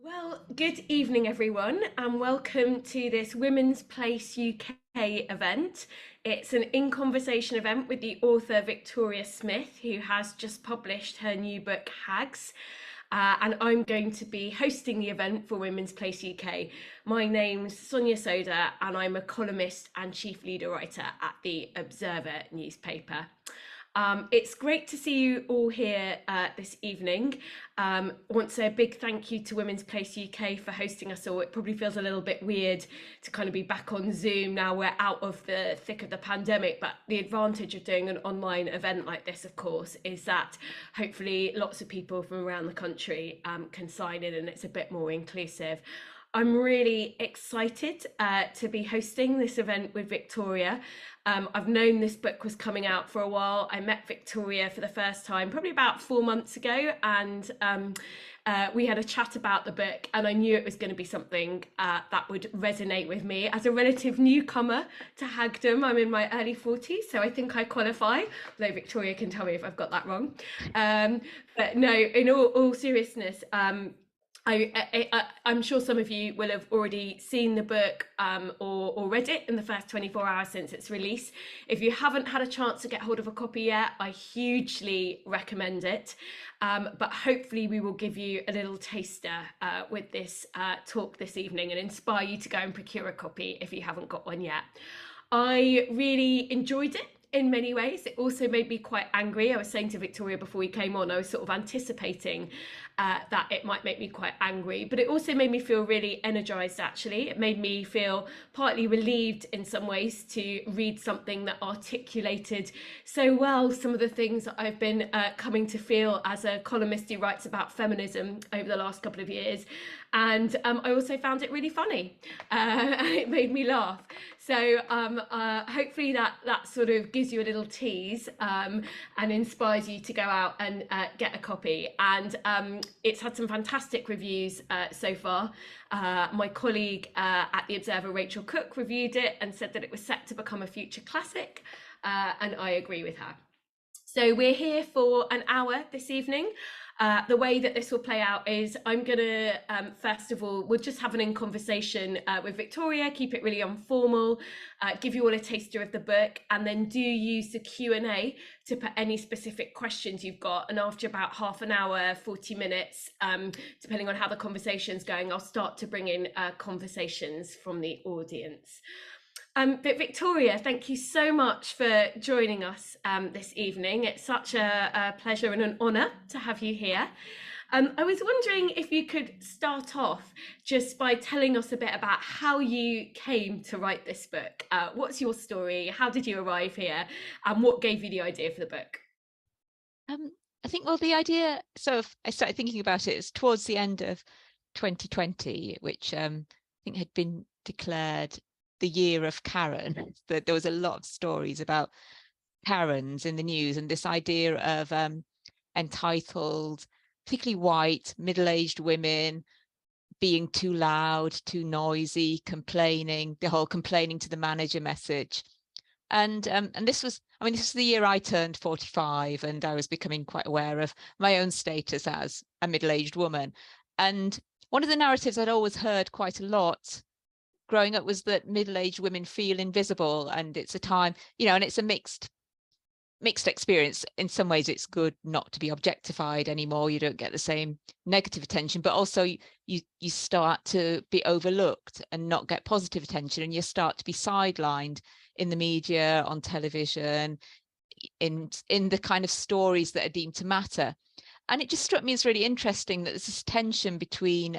Well, good evening, everyone, and welcome to this Women's Place UK event. It's an in conversation event with the author Victoria Smith, who has just published her new book, Hags. And I'm going to be hosting the event for Women's Place UK. My name's Sonia Soda, and I'm a columnist and chief leader writer at the Observer newspaper. It's great to see you all here this evening. I want to say a big thank you to Women's Place UK for hosting us all. It probably feels a little bit weird to kind of be back on Zoom now we're out of the thick of the pandemic, but the advantage of doing an online event like this, of course, is that hopefully lots of people from around the country can sign in and it's a bit more inclusive. I'm really excited to be hosting this event with Victoria. I've known this book was coming out for a while. I met Victoria for the first time probably about 4 months ago, and we had a chat about the book, and I knew it was going to be something that would resonate with me. As a relative newcomer to Hagdom, I'm in my early 40s, so I think I qualify, although Victoria can tell me if I've got that wrong. But no, in all seriousness, I'm sure some of you will have already seen the book or read it in the first 24 hours since its release. If you haven't had a chance to get hold of a copy yet, I hugely recommend it. But hopefully we will give you a little taster with this talk this evening and inspire you to go and procure a copy if you haven't got one yet. I really enjoyed it in many ways. It also made me quite angry. I was saying to Victoria before we came on, I was sort of anticipating that it might make me quite angry, but it also made me feel really energized, actually. It made me feel partly relieved in some ways to read something that articulated so well some of the things that I've been coming to feel as a columnist who writes about feminism over the last couple of years. And I also found it really funny. It made me laugh. So hopefully that sort of gives you a little tease and inspires you to go out and get a copy. And it's had some fantastic reviews so far. My colleague at the Observer, Rachel Cook, reviewed it and said that it was set to become a future classic, and I agree with her. So we're here for an hour this evening. The way that this will play out is I'm going to, first of all, we'll just have an in conversation with Victoria, keep it really informal, give you all a taster of the book, and then do use the Q&A to put any specific questions you've got. And after about half an hour, 40 minutes, depending on how the conversation's going, I'll start to bring in conversations from the audience. But Victoria, thank you so much for joining us this evening. It's such a pleasure and an honour to have you here. I was wondering if you could start off just by telling us a bit about how you came to write this book. What's your story? How did you arrive here? And what gave you the idea for the book? I think, well, the idea, so I started thinking about it towards the end of 2020, which I think had been declared the year of Karen. That there was a lot of stories about Karens in the news, and this idea of entitled, particularly white, middle-aged women being too loud, too noisy, complaining, the whole complaining to the manager message. And this was, I mean, this is the year I turned 45, and I was becoming quite aware of my own status as a middle-aged woman. And one of the narratives I'd always heard quite a lot growing up was that middle-aged women feel invisible, and it's a time, and it's a mixed experience. In some ways it's good not to be objectified anymore. You don't get the same negative attention, but also you start to be overlooked and not get positive attention, and you start to be sidelined in the media, on television, in the kind of stories that are deemed to matter. And it just struck me as really interesting that there's this tension between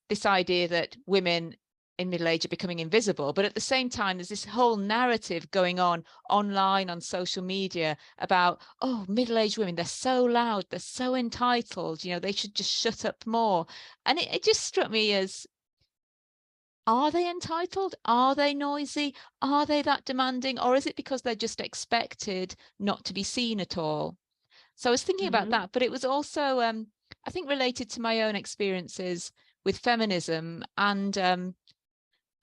this idea that women in middle age are becoming invisible, but at the same time there's this whole narrative going on online, on social media, about, oh, middle-aged women, they're so loud, they're so entitled, they should just shut up more. And it just struck me as, are they entitled? Are they noisy? Are they that demanding? Or is it because they're just expected not to be seen at all? So I was thinking about that, but it was also I think related to my own experiences with feminism, and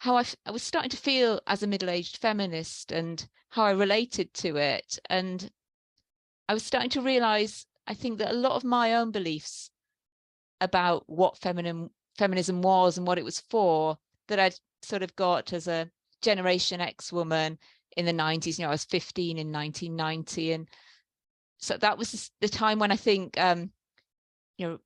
how I was starting to feel as a middle-aged feminist, and how I related to it. And I was starting to realize, I think, that a lot of my own beliefs about what feminism was and what it was for, that I'd sort of got as a Generation X woman in the 90s. You know, I was 15 in 1990, and so that was the time when I think you know,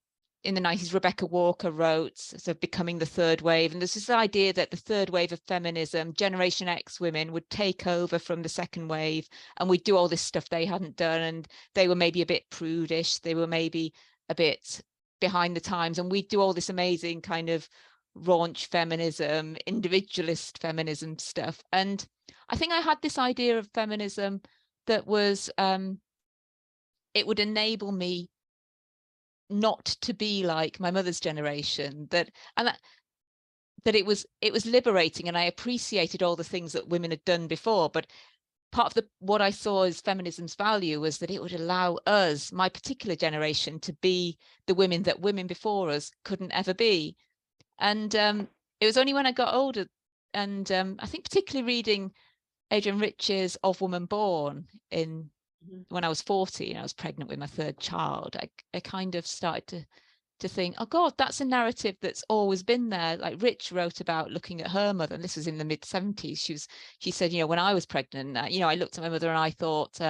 in the 90s, Rebecca Walker wrote sort of Becoming the Third Wave. And there's this idea that the third wave of feminism, Generation X women, would take over from the second wave, and we'd do all this stuff they hadn't done. And they were maybe a bit prudish. They were maybe a bit behind the times. And we'd do all this amazing kind of raunch feminism, individualist feminism stuff. And I think I had this idea of feminism that was, it would enable me not to be like my mother's generation, that it was liberating, and I appreciated all the things that women had done before. But part of what I saw as feminism's value was that it would allow us, my particular generation, to be the women that women before us couldn't ever be. And it was only when I got older, and I think particularly reading Adrienne Rich's Of Woman Born when I was 40 and I was pregnant with my third child, I kind of started to think, oh God, that's a narrative that's always been there. Like Rich wrote about looking at her mother, and this was in the mid-70s. She said, you know, when I was pregnant, you know, I looked at my mother and I thought,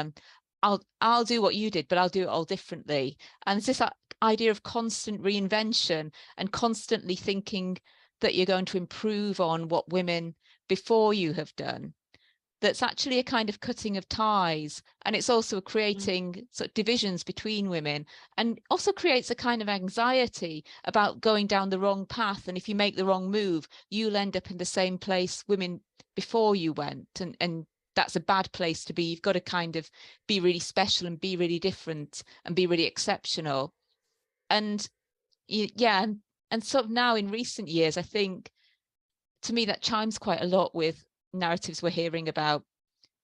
I'll do what you did, but I'll do it all differently. And it's this idea of constant reinvention and constantly thinking that you're going to improve on what women before you have done. That's actually a kind of cutting of ties, and it's also creating sort of divisions between women, and also creates a kind of anxiety about going down the wrong path. And if you make the wrong move, you'll end up in the same place women before you went, and that's a bad place to be. You've got to kind of be really special and be really different and be really exceptional. And yeah, and sort of now in recent years, I think to me that chimes quite a lot with narratives we're hearing about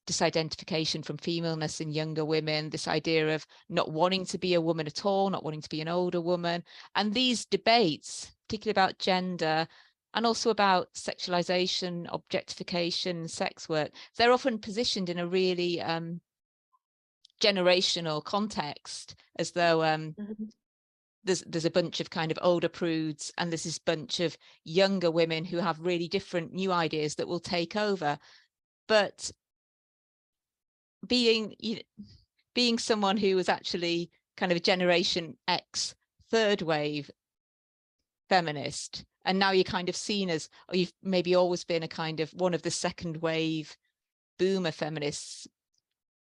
disidentification from femaleness in younger women, this idea of not wanting to be a woman at all, not wanting to be an older woman. And these debates, particularly about gender and also about sexualization, objectification, sex work, they're often positioned in a really generational context, as though there's a bunch of kind of older prudes and there's this bunch of younger women who have really different new ideas that will take over. But being someone who was actually kind of a Generation X third wave feminist, and now you're kind of seen as, or you've maybe always been a kind of one of the second wave boomer feminists,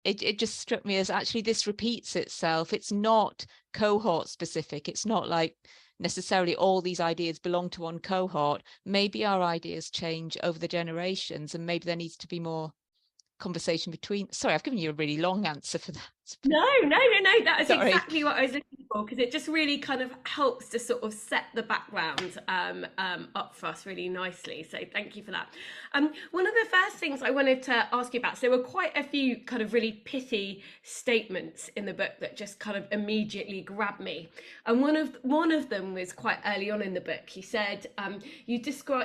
it just struck me as actually this repeats itself. It's not cohort specific. It's not like necessarily all these ideas belong to one cohort. Maybe our ideas change over the generations, and maybe there needs to be more conversation between. Sorry, I've given you a really long answer for that. No, that is exactly what I was looking for, because it just really kind of helps to sort of set the background up for us really nicely. So thank you for that. One of the first things I wanted to ask you about, so there were quite a few kind of really pithy statements in the book that just kind of immediately grabbed me. And one of them was quite early on in the book. You said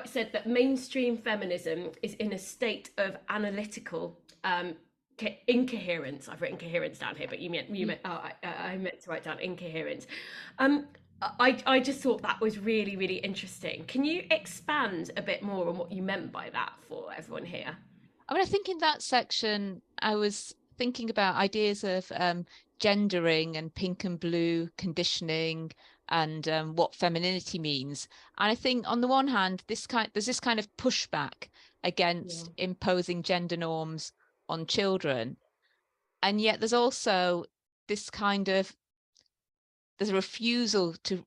said that mainstream feminism is in a state of analytical incoherence. I've written coherence down here, but I meant to write down incoherence. I just thought that was really, really interesting. Can you expand a bit more on what you meant by that for everyone here? I mean, I think in that section, I was thinking about ideas of gendering and pink and blue conditioning and what femininity means. And I think on the one hand, there's this kind of pushback against imposing gender norms on children, and yet there's also this kind of, there's a refusal to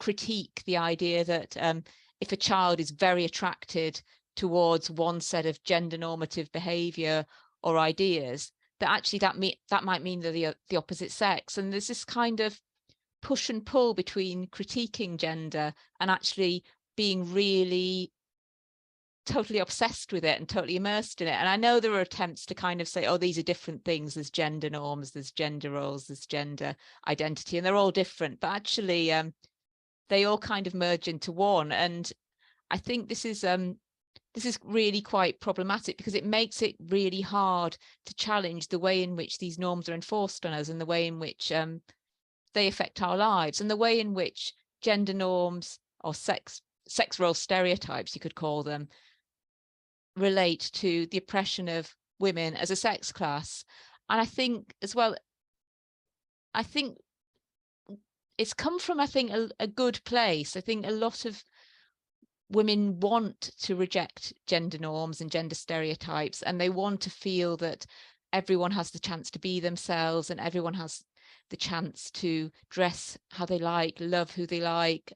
critique the idea that if a child is very attracted towards one set of gender normative behavior or ideas, that actually that might mean they're the opposite sex. And there's this kind of push and pull between critiquing gender and actually being really totally obsessed with it and totally immersed in it. And I know there are attempts to kind of say, oh, these are different things. There's gender norms, there's gender roles, there's gender identity, and they're all different. But actually, they all kind of merge into one. And I think this is really quite problematic, because it makes it really hard to challenge the way in which these norms are enforced on us, and the way in which they affect our lives, and the way in which gender norms or sex role stereotypes, you could call them, relate to the oppression of women as a sex class. And I think as well, I think it's come from, I think, a good place. I think a lot of women want to reject gender norms and gender stereotypes, and they want to feel that everyone has the chance to be themselves, and everyone has the chance to dress how they like, love who they like,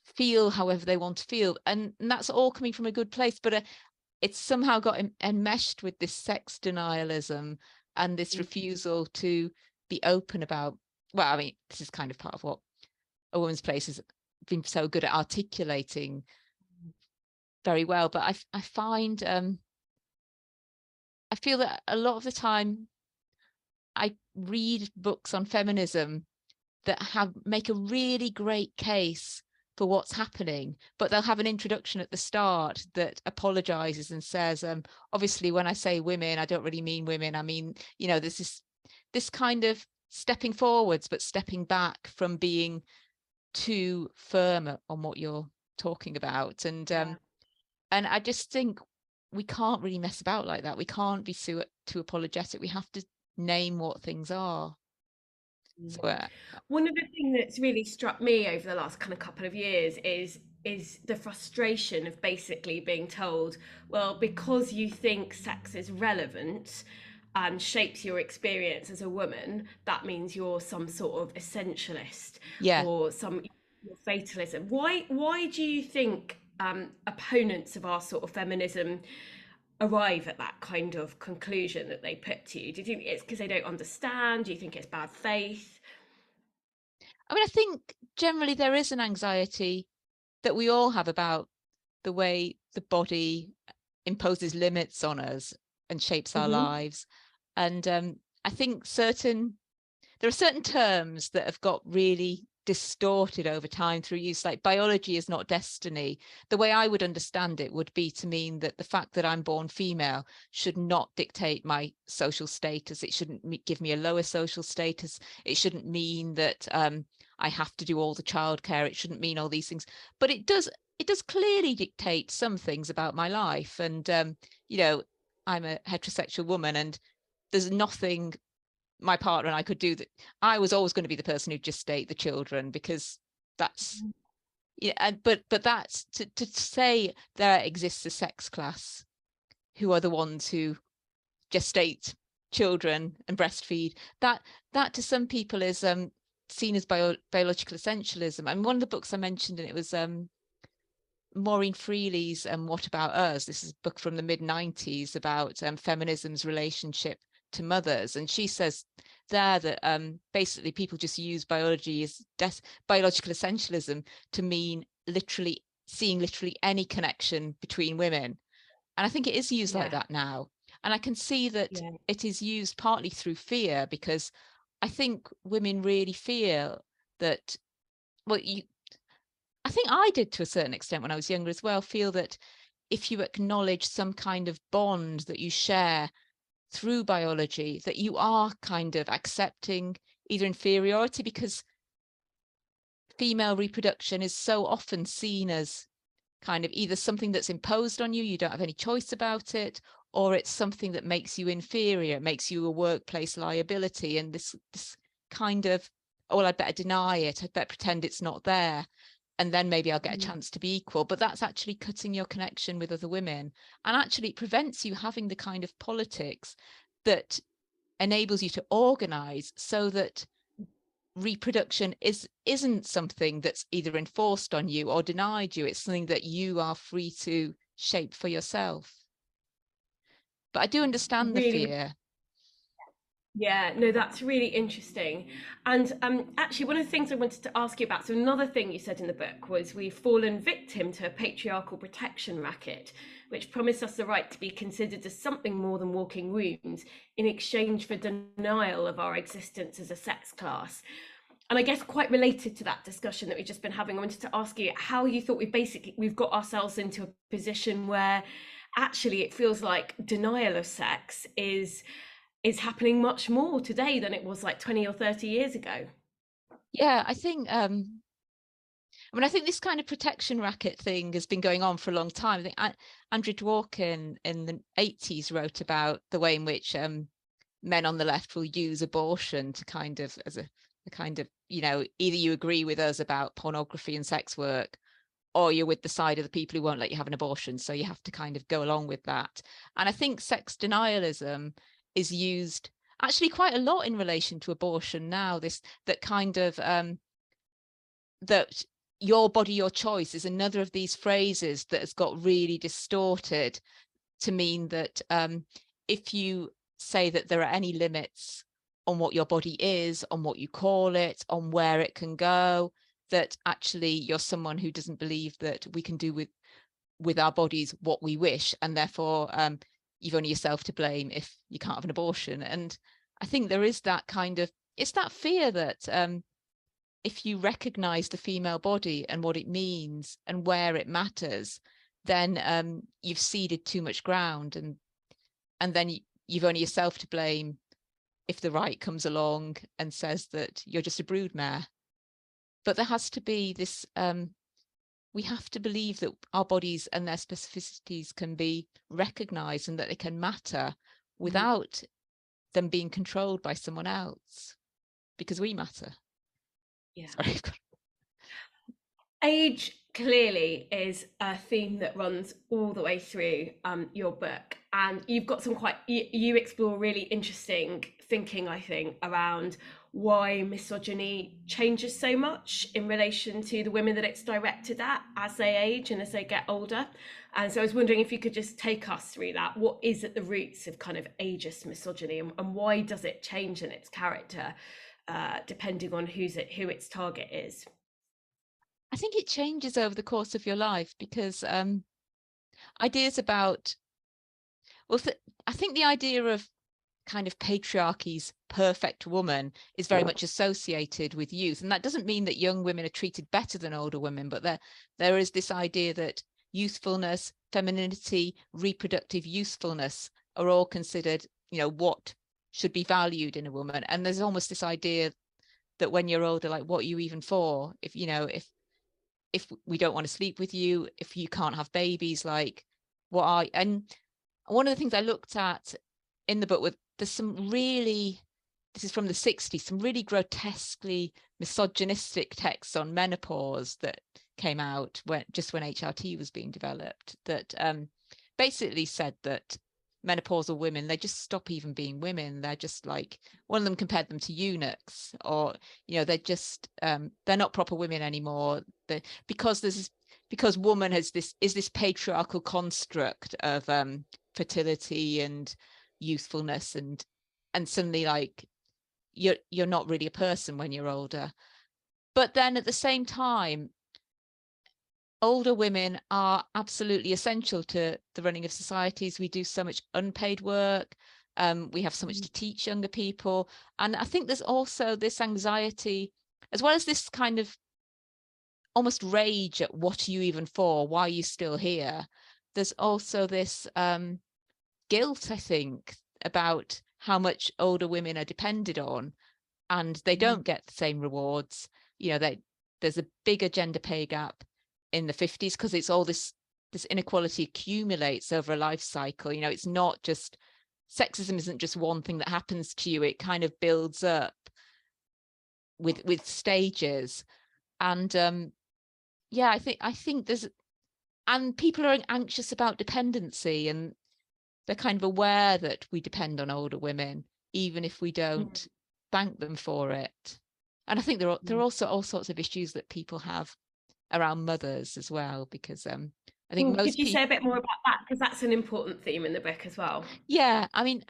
feel however they want to feel. And that's all coming from a good place, but it's somehow got enmeshed with this sex denialism and this refusal to be open about, well, I mean, this is kind of part of what A Woman's Place has been so good at articulating very well. But I find, I feel that a lot of the time I read books on feminism that make a really great case for what's happening, but they'll have an introduction at the start that apologizes and says, obviously when I say women, I don't really mean women. I mean, you know, there's this kind of stepping forwards, but stepping back from being too firm on what you're talking about. And I just think we can't really mess about like that. We can't be too apologetic. We have to name what things are. So One of the things that's really struck me over the last kind of couple of years is the frustration of basically being told, well, because you think sex is relevant and shapes your experience as a woman, that means you're some sort of essentialist yeah. or some fatalism. Why do you think opponents of our sort of feminism arrive at that kind of conclusion that they put to you? Do you think it's because they don't understand? Do you think it's bad faith? I mean, I think generally there is an anxiety that we all have about the way the body imposes limits on us and shapes our Mm-hmm. lives. And I think there are certain terms that have got really distorted over time through use, like biology is not destiny. The way I would understand it would be to mean that the fact that I'm born female should not dictate my social status. It shouldn't give me a lower social status. It shouldn't mean that I have to do all the childcare. It shouldn't mean all these things. But it does clearly dictate some things about my life. And you know, I'm a heterosexual woman, and there's nothing my partner and I could do that. I was always going to be the person who just gestate the children, because that's, yeah. But that's to say there exists a sex class who are the ones who gestate children and breastfeed, that to some people is seen as biological essentialism. And one of the books I mentioned, and it was Maureen Freely's What About Us? This is a book from the mid-90s about feminism's relationship to mothers. And she says there that basically people just use biology as biological essentialism to mean seeing literally any connection between women. And I think it is used like that now. And I can see that it is used partly through fear, because I think women really feel that, well, I think I did to a certain extent when I was younger as well, feel that if you acknowledge some kind of bond that you share through biology, that you are kind of accepting either inferiority, because female reproduction is so often seen as kind of either something that's imposed on you, you don't have any choice about it, or it's something that makes you inferior, it makes you a workplace liability. And this kind of, oh, well, I'd better deny it, I'd better pretend it's not there, and then maybe I'll get a chance to be equal. But that's actually cutting your connection with other women, and actually it prevents you having the kind of politics that enables you to organize so that reproduction isn't something that's either enforced on you or denied you. It's something that you are free to shape for yourself. But I do understand the Really, fear. yeah, no, that's really interesting. And actually, one of the things I wanted to ask you about, so another thing you said in the book was we've fallen victim to a patriarchal protection racket, which promised us the right to be considered as something more than walking wounds in exchange for denial of our existence as a sex class. And I guess quite related to that discussion that we've just been having, I wanted to ask you how you thought we've got ourselves into a position where actually it feels like denial of sex is happening much more today than it was like 20 or 30 years ago. Yeah, I think I mean, I think this kind of protection racket thing has been going on for a long time. I think Andrew Dworkin in the 80s wrote about the way in which men on the left will use abortion to kind of as a kind of, you know, either you agree with us about pornography and sex work, or you're with the side of the people who won't let you have an abortion. So you have to kind of go along with that. And I think sex denialism is used actually quite a lot in relation to abortion now. This that kind of that your body, your choice is another of these phrases that has got really distorted to mean that if you say that there are any limits on what your body is, on what you call it, on where it can go, that actually you're someone who doesn't believe that we can do with our bodies what we wish, and therefore you've only yourself to blame if you can't have an abortion. And I think there is that kind of, it's that fear that if you recognize the female body and what it means and where it matters, then you've ceded too much ground, and then you've only yourself to blame if the right comes along and says that you're just a broodmare. But there has to be this, we have to believe that our bodies and their specificities can be recognized and that they can matter without them being controlled by someone else, because we matter. Yeah. Sorry. Age clearly is a theme that runs all the way through your book, and you've got some you explore really interesting thinking, I think, around why misogyny changes so much in relation to the women that it's directed at as they age and as they get older. And so I was wondering if you could just take us through that. What is at the roots of kind of ageist misogyny, and why does it change in its character depending on who its target is? I think it changes over the course of your life, because ideas about, well, I think the idea of kind of patriarchy's perfect woman is very much associated with youth. And that doesn't mean that young women are treated better than older women, but there is this idea that youthfulness, femininity, reproductive usefulness are all considered, you know, what should be valued in a woman. And there's almost this idea that when you're older, like, what are you even for? If, you know, if we don't want to sleep with you, if you can't have babies, like, what are, and one of the things I looked at in the book with, there's some really, this is from the 60s, some really grotesquely misogynistic texts on menopause that came out when HRT was being developed, that basically said that menopausal women, they just stop even being women. They're just like, one of them compared them to eunuchs, or, you know, they're just they're not proper women anymore. Because woman is this patriarchal construct of fertility and youthfulness, and suddenly, like, you're not really a person when you're older. But then at the same time, older women are absolutely essential to the running of societies. We do so much unpaid work. We have so much to teach younger people. And I think there's also this anxiety, as well as this kind of almost rage at what are you even for? Why are you still here? There's also this guilt, I think, about how much older women are depended on, and they don't get the same rewards. You know, there's a bigger gender pay gap in the 50s because it's all this inequality accumulates over a life cycle. You know, it's not just, sexism isn't just one thing that happens to you, it kind of builds up with stages. And yeah, I think there's, and people are anxious about dependency, and they're kind of aware that we depend on older women even if we don't thank them for it. And I think there are also all sorts of issues that people have around mothers as well, because I think Could most you say a people, bit more about that? Because that's an important theme in the book as well. yeah, I mean,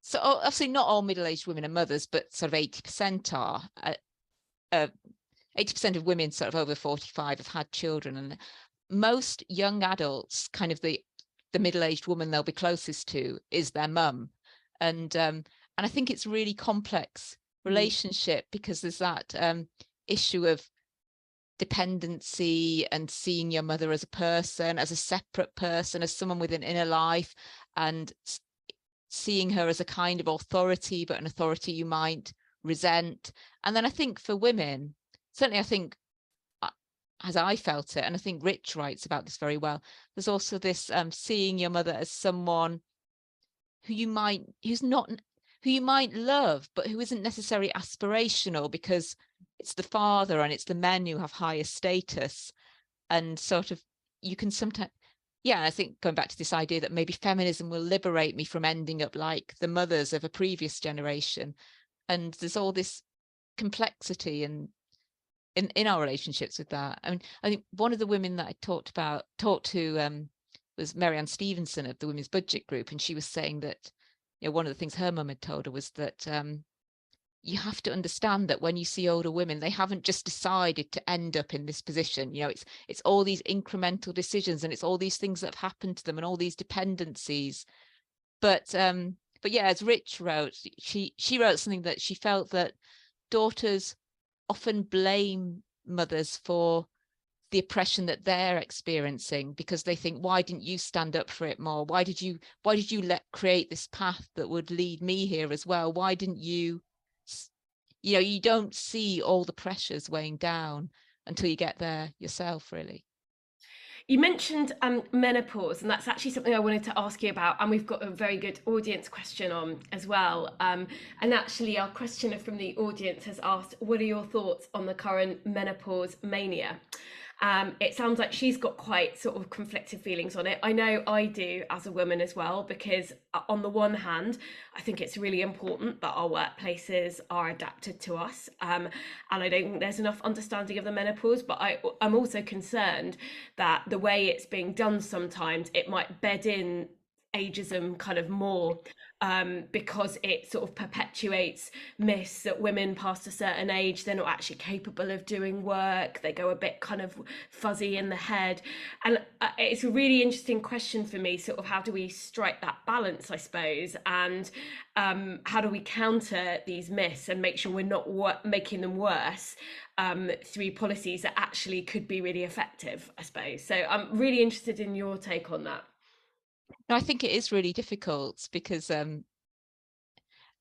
so obviously not all middle-aged women are mothers, but sort of 80% are. 80% of women sort of over 45 have had children, and most young adults, kind of the middle-aged woman they'll be closest to is their mum. And I think it's really complex relationship, because there's that issue of dependency and seeing your mother as a person, as a separate person, as someone with an inner life, and seeing her as a kind of authority, but an authority you might resent. And then I think for women, certainly I think as I felt it, and I think Rich writes about this very well, there's also this seeing your mother as someone who you might love, but who isn't necessarily aspirational, because it's the father and it's the men who have higher status. And sort of, you can sometimes, yeah, I think going back to this idea that maybe feminism will liberate me from ending up like the mothers of a previous generation. And there's all this complexity and in our relationships with that. I mean, I think one of the women that I talked to was Marianne Stevenson of the Women's Budget Group, and she was saying that, you know, one of the things her mum had told her was that you have to understand that when you see older women, they haven't just decided to end up in this position. You know, it's all these incremental decisions, and it's all these things that have happened to them, and all these dependencies. But yeah, as Rich wrote, she wrote something that she felt that daughters often blame mothers for the oppression that they're experiencing, because they think, why didn't you stand up for it more? Why did you let create this path that would lead me here as well? Why didn't you, you know, you don't see all the pressures weighing down until you get there yourself, really. You mentioned menopause, and that's actually something I wanted to ask you about. And we've got a very good audience question on as well. And actually, our questioner from the audience has asked, what are your thoughts on the current menopause mania? It sounds like she's got quite sort of conflicted feelings on it. I know I do as a woman as well, because on the one hand, I think it's really important that our workplaces are adapted to us. And I don't think there's enough understanding of the menopause, but I'm also concerned that the way it's being done sometimes, it might bed in ageism kind of more, because it sort of perpetuates myths that women past a certain age, they're not actually capable of doing work, they go a bit kind of fuzzy in the head. And it's a really interesting question for me, sort of how do we strike that balance, I suppose, and how do we counter these myths and make sure we're not making them worse through policies that actually could be really effective, I suppose. So I'm really interested in your take on that. No, I think it is really difficult because and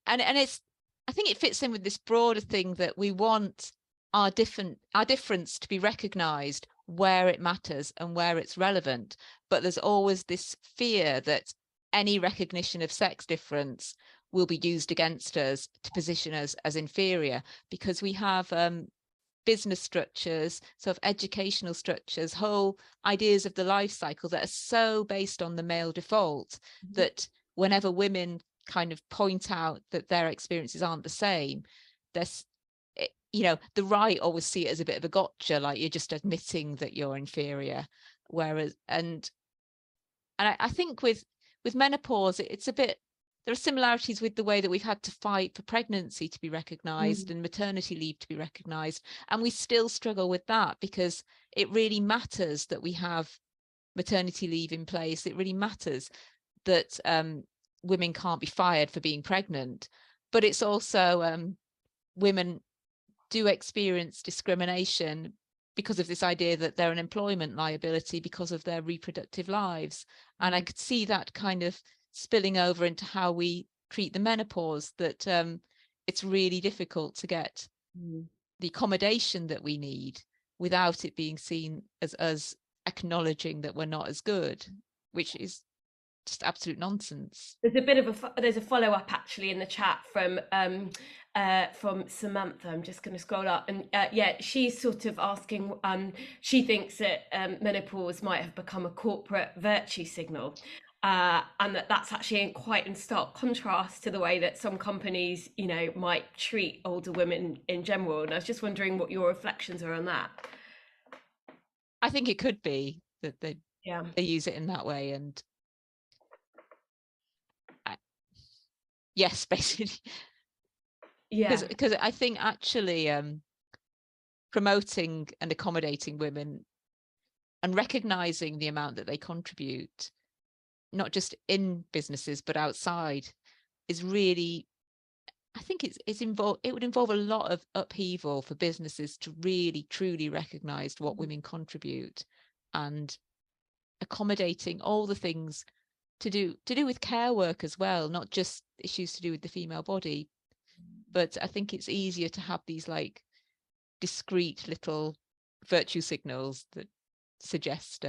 it's, I think it fits in with this broader thing that we want our difference to be recognized where it matters and where it's relevant, but there's always this fear that any recognition of sex difference will be used against us to position us as inferior, because we have business structures, sort of educational structures, whole ideas of the life cycle that are so based on the male default that whenever women kind of point out that their experiences aren't the same, there's, you know, the right always see it as a bit of a gotcha, like you're just admitting that you're inferior. Whereas, and I think with menopause, it's a bit, there are similarities with the way that we've had to fight for pregnancy to be recognised and maternity leave to be recognised. And we still struggle with that, because it really matters that we have maternity leave in place. It really matters that women can't be fired for being pregnant. But it's also women do experience discrimination because of this idea that they're an employment liability because of their reproductive lives. And I could see that kind of spilling over into how we treat the menopause, that it's really difficult to get the accommodation that we need without it being seen as us acknowledging that we're not as good, which is just absolute nonsense. There's a bit of there's a follow up actually in the chat from Samantha. I'm just going to scroll up, and yeah, she's sort of asking. She thinks that menopause might have become a corporate virtue signal, and that's actually quite in stark contrast to the way that some companies, you know, might treat older women in general. And I was just wondering what your reflections are on that. I think it could be that they use it in that way, and yes, basically, because I think actually promoting and accommodating women and recognizing the amount that they contribute, not just in businesses but outside, is really, I think it would involve a lot of upheaval for businesses to really truly recognize what women contribute, and accommodating all the things to do with care work as well, not just issues to do with the female body. But I think it's easier to have these like discrete little virtue signals that suggest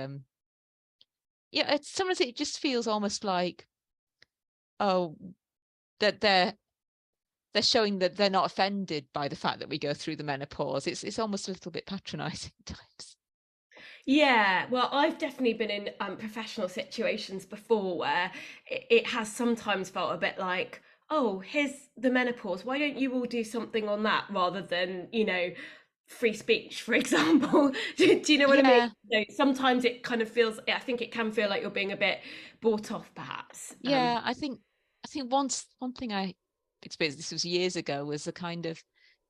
yeah, it's sometimes it just feels almost like, oh, that they're showing that they're not offended by the fact that we go through the menopause. It's almost a little bit patronizing times. Yeah, well, I've definitely been in professional situations before where it has sometimes felt a bit like, oh, here's the menopause. Why don't you all do something on that rather than, free speech, for example? Do you know what I mean? Yeah, So sometimes it kind of feels, I think it can feel like you're being a bit bought off, perhaps. yeah. I think once one thing I experienced, this was years ago, was the kind of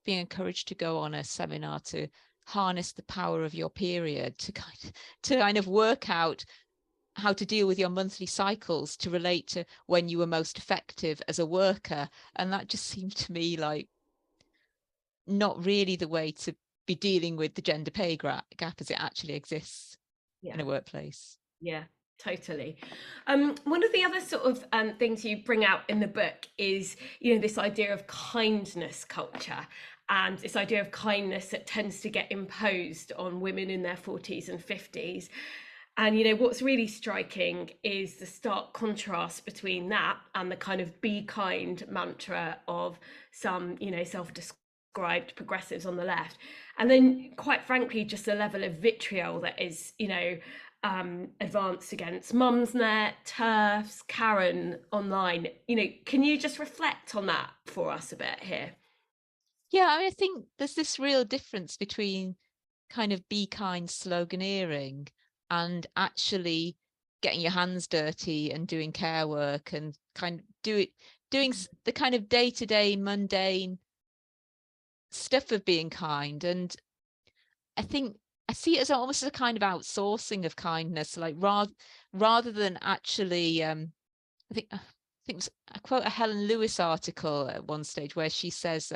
being encouraged to go on a seminar to harness the power of your period, to kind of work out how to deal with your monthly cycles to relate to when you were most effective as a worker. And that just seemed to me like not really the way to be dealing with the gender pay gap as it actually exists in Yeah. a workplace. Yeah, totally. One of the other sort of things you bring out in the book is, this idea of kindness culture and this idea of kindness that tends to get imposed on women in their 40s and 50s. And, what's really striking is the stark contrast between that and the kind of be kind mantra of some, self-described progressives on the left. And then, quite frankly, just a level of vitriol that is, advanced against Mumsnet, TERFs, Karen online. Can you just reflect on that for us a bit here? Yeah, I mean, I think there's this real difference between kind of be kind sloganeering and actually getting your hands dirty and doing care work and kind of doing the kind of day-to-day mundane stuff of being kind. And I think I see it as almost a kind of outsourcing of kindness, like rather than actually I quote a Helen Lewis article at one stage where she says,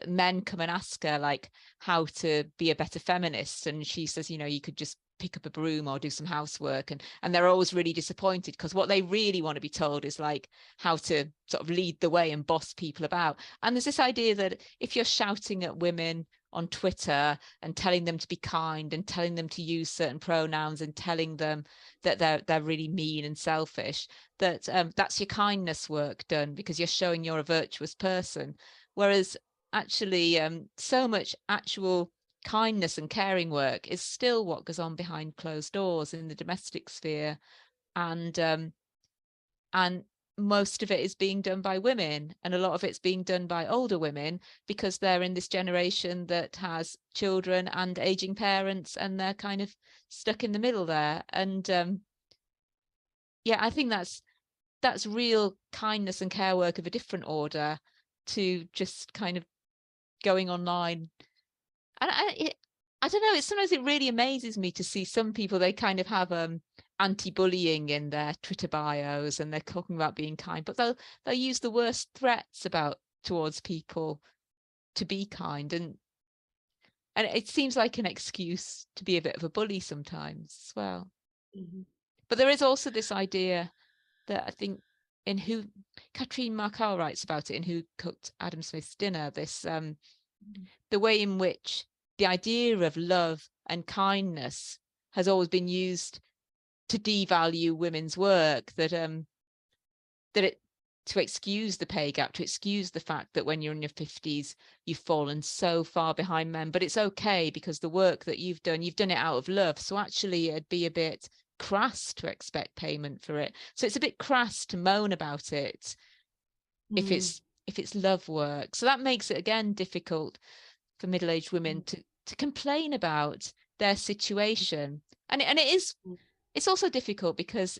men come and ask her like how to be a better feminist, and she says, you could just pick up a broom or do some housework, and they're always really disappointed because what they really want to be told is like how to sort of lead the way and boss people about. And there's this idea that if you're shouting at women on Twitter and telling them to be kind and telling them to use certain pronouns and telling them that they're really mean and selfish, that that's your kindness work done because you're showing you're a virtuous person. Whereas actually, so much actual kindness and caring work is still what goes on behind closed doors in the domestic sphere, and and most of it is being done by women, and a lot of it's being done by older women because they're in this generation that has children and aging parents, and they're kind of stuck in the middle there. And yeah, I think that's real kindness and care work of a different order to just kind of going online. And I don't know, it's sometimes it really amazes me to see some people, they kind of have anti-bullying in their Twitter bios and they're talking about being kind, but they'll use the worst threats about towards people to be kind, and it seems like an excuse to be a bit of a bully sometimes as well. Mhm. But there is also this idea that I think in who Katrine Markell writes about it in Who Cooked Adam Smith's Dinner, this the way in which the idea of love and kindness has always been used to devalue women's work, that it to excuse the pay gap, to excuse the fact that when you're in your 50s you've fallen so far behind men, but it's okay because the work that you've done it out of love, so actually it'd be a bit crass to expect payment for it. So it's a bit crass to moan about it if Mm. it's love work. So that makes it again difficult for middle-aged women to complain about their situation. And it is, it's also difficult because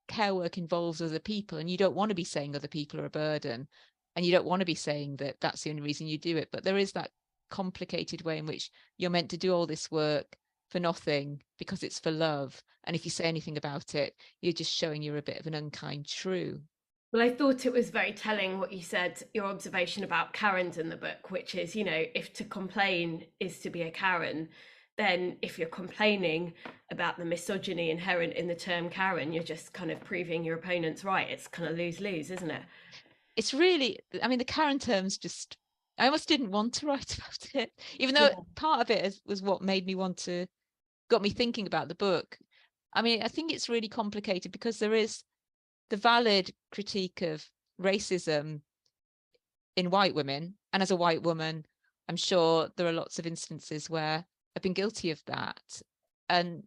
care work involves other people, and you don't want to be saying other people are a burden, and you don't want to be saying that that's the only reason you do it. But there is that complicated way in which you're meant to do all this work for nothing because it's for love, and if you say anything about it, you're just showing you're a bit of an unkind shrew. Well, I thought it was very telling what you said, your observation about Karens in the book, which is, if to complain is to be a Karen, then if you're complaining about the misogyny inherent in the term Karen, you're just kind of proving your opponent's right. It's kind of lose lose, isn't it? It's really, I mean, the Karen term's just I almost didn't want to write about it, even though Yeah. part of it was what made me got me thinking about the book. I mean, I think it's really complicated because there is the valid critique of racism in white women. And as a white woman, I'm sure there are lots of instances where I've been guilty of that. And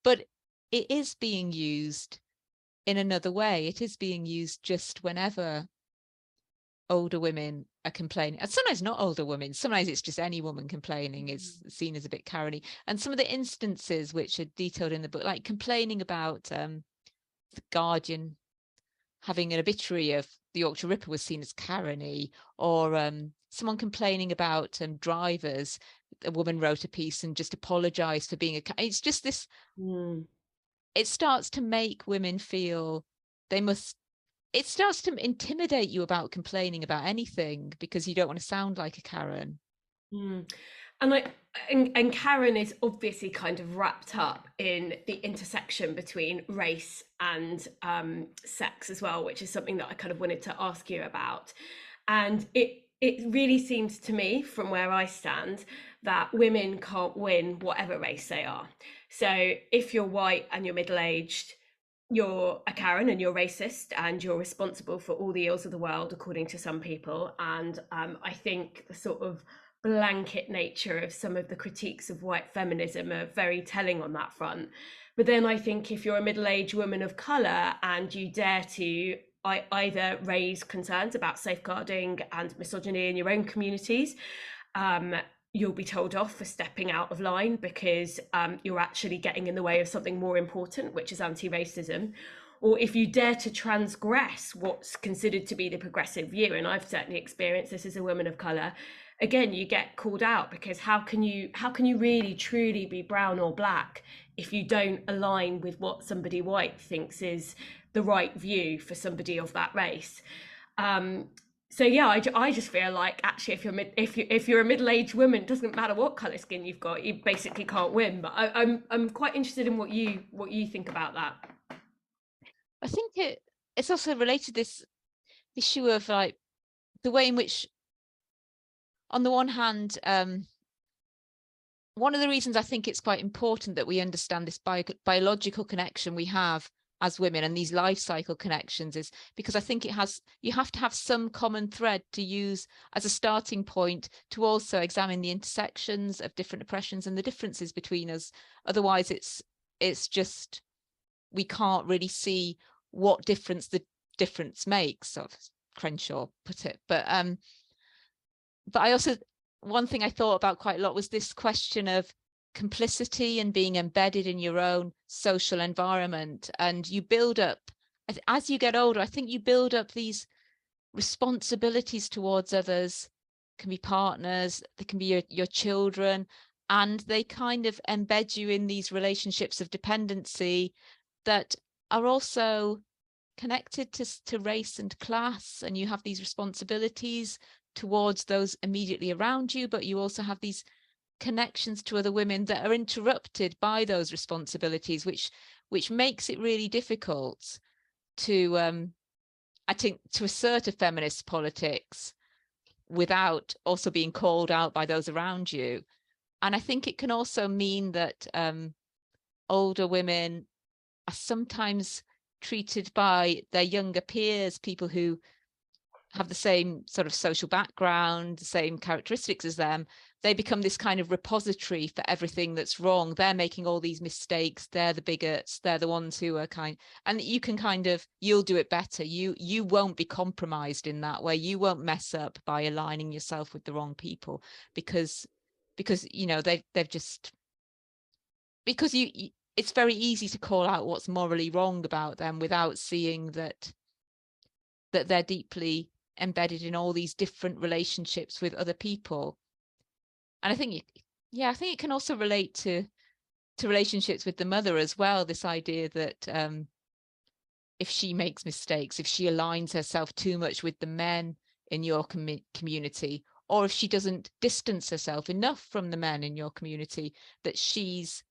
but it is being used in another way. It is being used just whenever older women are complaining. And sometimes not older women, sometimes it's just any woman complaining is seen as a bit Karen-y. And some of the instances which are detailed in the book, like complaining about the Guardian having an obituary of the Yorkshire Ripper was seen as Karen-y, or someone complaining about drivers. A woman wrote a piece and just apologized for being it's just this, it starts to make women feel they must, it starts to intimidate you about complaining about anything because you don't want to sound like a Karen. And and Karen is obviously kind of wrapped up in the intersection between race and sex as well, which is something that I kind of wanted to ask you about. And it really seems to me, from where I stand, that women can't win whatever race they are. So if you're white and you're middle aged, you're a Karen and you're racist and you're responsible for all the ills of the world, according to some people. And I think the sort of blanket nature of some of the critiques of white feminism are very telling on that front. But then I think if you're a middle-aged woman of colour and you dare to either raise concerns about safeguarding and misogyny in your own communities, you'll be told off for stepping out of line because you're actually getting in the way of something more important, which is anti-racism. Or if you dare to transgress what's considered to be the progressive view, and I've certainly experienced this as a woman of colour, again, you get called out because how can you really truly be brown or black if you don't align with what somebody white thinks is the right view for somebody of that race? So yeah, I just feel like actually if you're a middle-aged woman, it doesn't matter what color skin you've got, you basically can't win. But I'm quite interested in what you think about that. I think it's also related to this issue of like the way in which, on the one hand, one of the reasons I think it's quite important that we understand this biological connection we have as women and these life cycle connections is because I think you have to have some common thread to use as a starting point to also examine the intersections of different oppressions and the differences between us. Otherwise it's just, we can't really see what difference the difference makes, sort of Crenshaw put it. But I also, one thing I thought about quite a lot was this question of complicity and being embedded in your own social environment. And you build up, as you get older, I think you build up these responsibilities towards others, can be partners, they can be your children, and they kind of embed you in these relationships of dependency that are also connected to race and class, and you have these responsibilities towards those immediately around you, but you also have these connections to other women that are interrupted by those responsibilities, which makes it really difficult to I think to assert a feminist politics without also being called out by those around you. And I think it can also mean that older women are sometimes treated by their younger peers, people who have the same sort of social background, the same characteristics as them. They become this kind of repository for everything that's wrong. They're making all these mistakes. They're the bigots. They're the ones who are and you can kind of, you'll do it better. You won't be compromised in that way. You won't mess up by aligning yourself with the wrong people because you know they've just, because you it's very easy to call out what's morally wrong about them without seeing that they're deeply embedded in all these different relationships with other people. And I think I think it can also relate to relationships with the mother as well, this idea that if she makes mistakes, if she aligns herself too much with the men in your community, or if she doesn't distance herself enough from the men in your community, that she's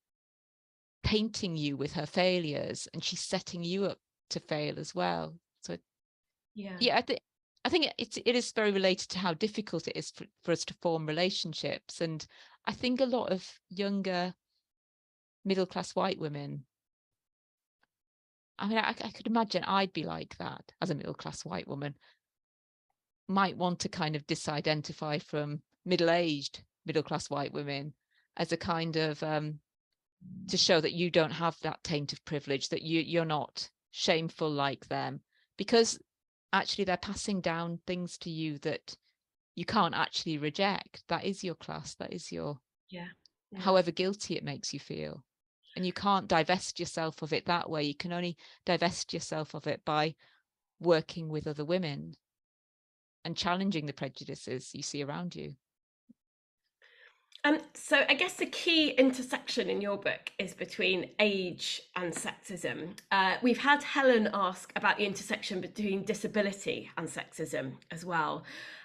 painting you with her failures and she's setting you up to fail as well. So Yeah. yeah, I think it is very related to how difficult it is for us to form relationships. And I think a lot of younger middle-class white women, I mean, I could imagine I'd be like that as a middle-class white woman, might want to kind of disidentify from middle-aged middle-class white women as a kind of to show that you don't have that taint of privilege, that you're not shameful like them, because actually they're passing down things to you that you can't actually reject. That is your class, that is your, Yeah. however guilty it makes you feel. And you can't divest yourself of it that way. You can only divest yourself of it by working with other women and challenging the prejudices you see around you. So I guess the key intersection in your book is between age and sexism. We've had Helen ask about the intersection between disability and sexism as well.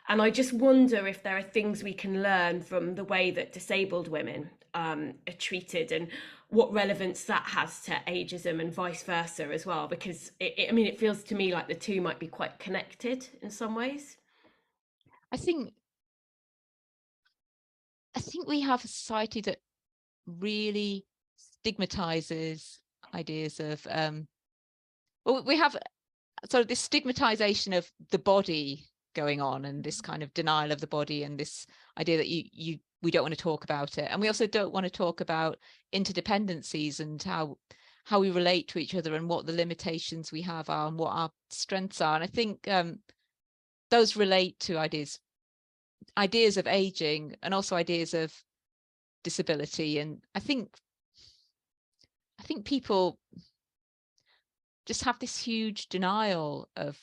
And I just wonder if there are things we can learn from the way that disabled women are treated, and what relevance that has to ageism and vice versa as well, because I mean, it feels to me like the two might be quite connected in some ways. I think we have a society that really stigmatizes ideas of well, we have sort of this stigmatization of the body going on, and this kind of denial of the body, and this idea that we don't want to talk about it, and we also don't want to talk about interdependencies and how we relate to each other, and what the limitations we have are and what our strengths are. And I think those relate to ideas of aging and also ideas of disability. And I think people just have this huge denial of,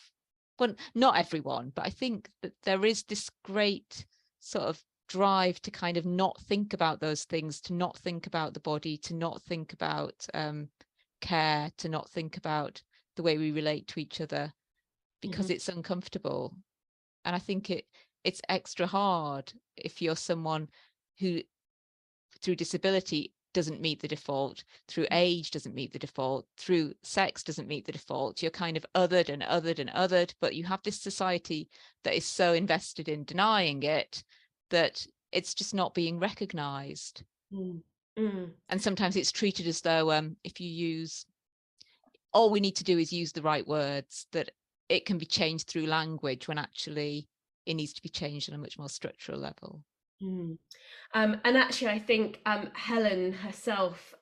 well, not everyone, but I think that there is this great sort of drive to kind of not think about those things, to not think about the body, to not think about care, to not think about the way we relate to each other, because it's uncomfortable. And I think it's extra hard if you're someone who, through disability, doesn't meet the default, through age doesn't meet the default, through sex doesn't meet the default. You're kind of othered and othered and othered, but you have this society that is so invested in denying it that it's just not being recognized. And sometimes it's treated as though if you use, all we need to do is use the right words, that it can be changed through language, when actually it needs to be changed on a much more structural level. And actually, I think Helen herself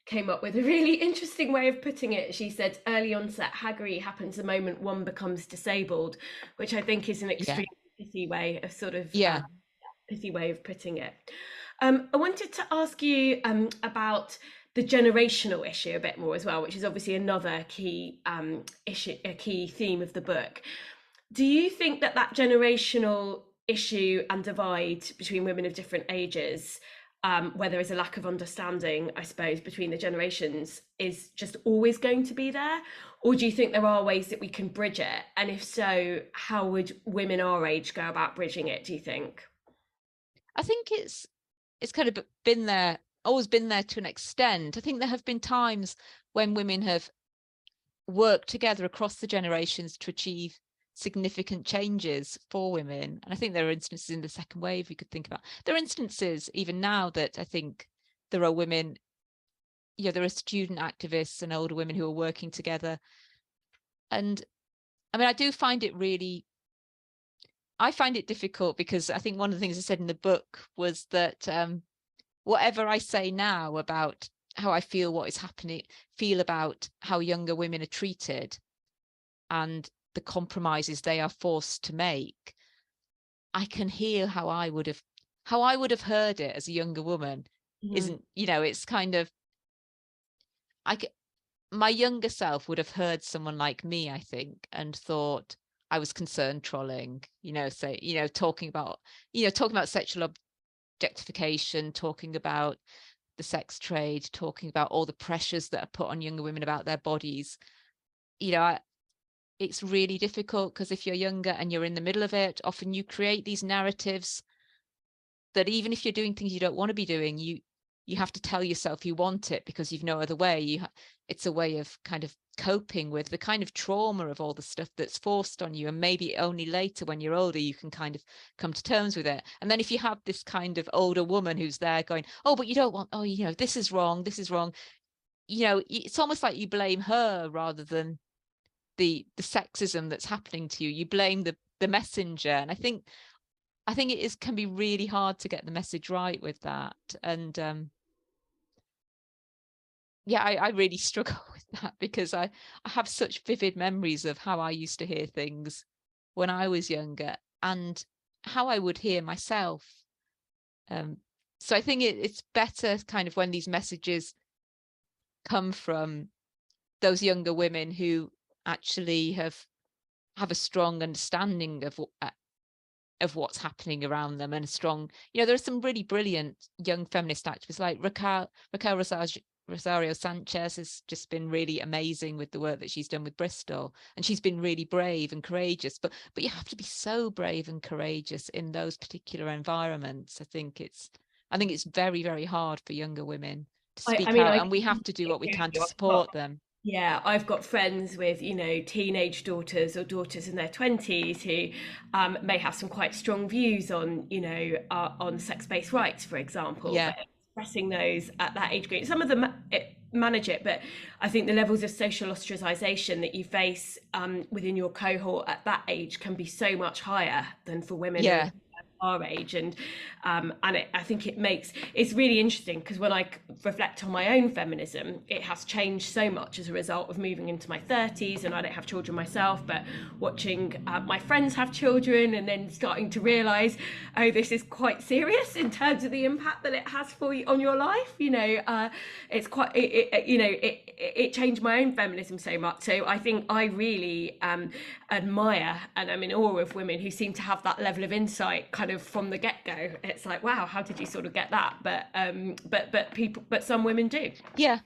came up with a really interesting way of putting it. She said, early onset Haggery happens the moment one becomes disabled, which I think is an extremely pithy way of pithy way of putting it. I wanted to ask you about the generational issue a bit more as well, which is obviously another key issue, a key theme of the book. Do you think that generational issue and divide between women of different ages, where there is a lack of understanding, I suppose, between the generations, is just always going to be there? Or do you think there are ways that we can bridge it? And if so, how would women our age go about bridging it, do you think? I think it's kind of been there, always been there to an extent. I think there have been times when women have worked together across the generations to achieve significant changes for women. And I think there are instances in the second wave you could think about. There are instances even now that I think there are women, there are student activists and older women who are working together. And I mean, I find it difficult, because I think one of the things I said in the book was that whatever I say now about how I feel about how younger women are treated and the compromises they are forced to make, I can hear how I would have heard it as a younger woman. Isn't, it's kind of, my younger self would have heard someone like me, I think, and thought I was concerned trolling, talking about sexual objectification, talking about the sex trade, talking about all the pressures that are put on younger women about their bodies. It's really difficult, because if you're younger and you're in the middle of it, often you create these narratives that even if you're doing things you don't want to be doing, you have to tell yourself you want it because you've no other way. It's a way of kind of coping with the kind of trauma of all the stuff that's forced on you, and maybe only later when you're older you can kind of come to terms with it. And then if you have this kind of older woman who's there going, oh, but you don't want, oh, you know, this is wrong, you know, it's almost like you blame her rather than the sexism that's happening to you. You blame the messenger. And I think it is can be really hard to get the message right with that. And yeah, I really struggle with that because I have such vivid memories of how I used to hear things when I was younger and how I would hear myself. So I think it's better kind of when these messages come from those younger women who actually have a strong understanding of what's happening around them, and a strong, you know, there are some really brilliant young feminist activists like Raquel Rosario Sanchez has just been really amazing with the work that she's done with Bristol, and she's been really brave and courageous, but you have to be so brave and courageous in those particular environments. I think it's very, very hard for younger women to speak out, and we have to do what we can to support them. Yeah, I've got friends with, you know, teenage daughters or daughters in their 20s who may have some quite strong views on, you know, on sex-based rights, for example, Yeah. but expressing those at that age group. Some of them manage it, but I think the levels of social ostracization that you face within your cohort at that age can be so much higher than for women. Yeah. Our age, and I think it's really interesting because when I reflect on my own feminism, it has changed so much as a result of moving into my 30s, and I don't have children myself, but watching my friends have children and then starting to realize, oh, this is quite serious in terms of the impact that it has for you on your life. You know, it's quite it changed my own feminism so much. So I think I really admire and I'm in awe of women who seem to have that level of insight kind of from the get-go. It's like, wow, how did you sort of get that? But some women do. Yeah,